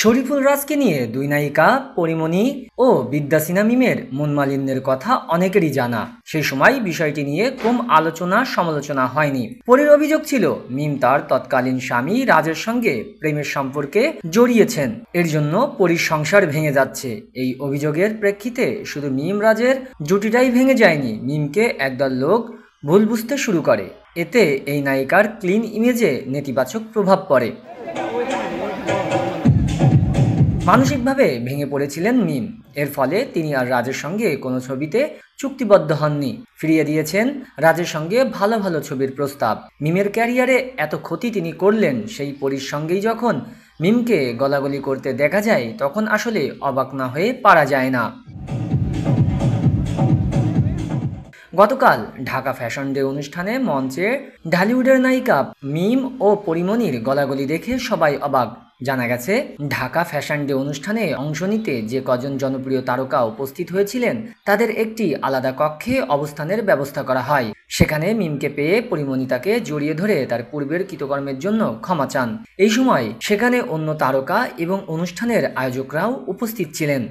শরীফুল রাজকে নিয়ে দুই নায়িকা পরিমণি ও বিদ্যাসিনা মিমের মনমালিন্যের কথা অনেকেরই জানা। সেই সময় বিষয়টি নিয়ে কম আলোচনা সমালোচনা হয়নি। পরীর অভিযোগ ছিল মিম তার তৎকালীন স্বামী রাজের সঙ্গে প্রেমের সম্পর্কে জড়িয়েছেন, এর জন্য পরীর সংসার ভেঙে যাচ্ছে। এই অভিযোগের প্রেক্ষিতে শুধু মিম রাজের জুটিটাই ভেঙে যায়নি, মিমকে একদল লোক ভুল বুঝতে শুরু করে। এতে এই নায়িকার ক্লিন ইমেজে নেতিবাচক প্রভাব পড়ে। মানসিকভাবে ভেঙে পড়েছিলেন মিম। এর ফলে তিনি আর রাজের সঙ্গে কোনো ছবিতে চুক্তিবদ্ধ হননি, ফিরিয়ে দিয়েছেন রাজের সঙ্গে ভালো ভালো ছবির প্রস্তাব। মিমের ক্যারিয়ারে এত ক্ষতি তিনি করলেন, সেই পরীর সঙ্গেই যখন মিমকে গলাগলি করতে দেখা যায় তখন আসলে অবাক না হয়ে পারা যায় না। গতকাল ঢাকা ফ্যাশন ডে অনুষ্ঠানে মঞ্চে ঢালিউডের নায়িকা মিম ও পরিমণির গলাগলি দেখে সবাই অবাক। জানা গেছে, ঢাকা ফ্যাশন ডে অনুষ্ঠানে অংশ নিতে যে কজন জনপ্রিয় তারকা উপস্থিত হয়েছিলেন তাদের একটি আলাদা কক্ষে অবস্থানের ব্যবস্থা করা হয়। সেখানে মিমকে পেয়ে পরিমণি তাকে জড়িয়ে ধরে তার পূর্বের কৃতকর্মের জন্য ক্ষমা চান। এই সময় সেখানে অন্য তারকা এবং অনুষ্ঠানের আয়োজকরাও উপস্থিত ছিলেন।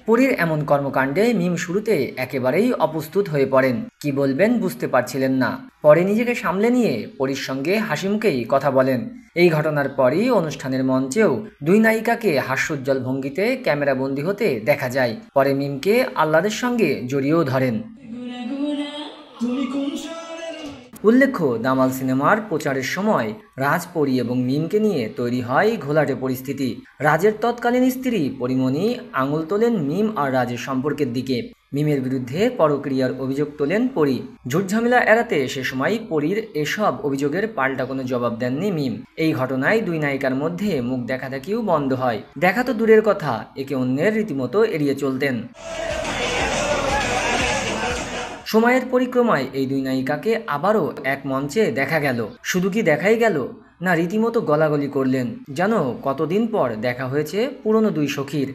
পরীর এমন কর্মকাণ্ডে মিম শুরুতে একেবারেই অপ্রস্তুত হয়ে পড়েন, কি বলবেন বুঝতে পারছিলেন না। পরে নিজেকে সামলে নিয়ে পরীর সঙ্গে হাসিমুখেই কথা বলেন। এই ঘটনার পরই অনুষ্ঠানের মঞ্চেও দুই নায়িকাকে হাস্যোজ্জ্বল ভঙ্গিতে ক্যামেরাবন্দি হতে দেখা যায়। পরে মিমকে আহ্লাদের সঙ্গে জড়িয়েও ধরেন। উল্লেখ্য, দামাল সিনেমার প্রচারের সময় রাজ, পরী এবং মিমকে নিয়ে তৈরি হয় ঘোলাটে পরিস্থিতি। রাজের তৎকালীন স্ত্রী পরিমণি আঙুল তোলেন মিম আর রাজের সম্পর্কের দিকে। মিমের বিরুদ্ধে পরক্রিয়ার অভিযোগ তোলেন পরী। ঝুটঝামেলা এড়াতে সে সময় পরীর এসব অভিযোগের পাল্টা কোনো জবাব দেননি মিম। এই ঘটনায় দুই নায়িকার মধ্যে মুখ দেখাদেখিও বন্ধ হয়। দেখা তো দূরের কথা, একে অন্যের রীতিমতো এড়িয়ে চলতেন। সময়ের পরিক্রমায় এই দুই নায়িকাকে আবারও এক মঞ্চে দেখা গেল। শুধু কি দেখাই গেল, না রীতিমতো গলাগলি করলেন, যেন কতদিন পর দেখা হয়েছে পুরনো দুই সখীর।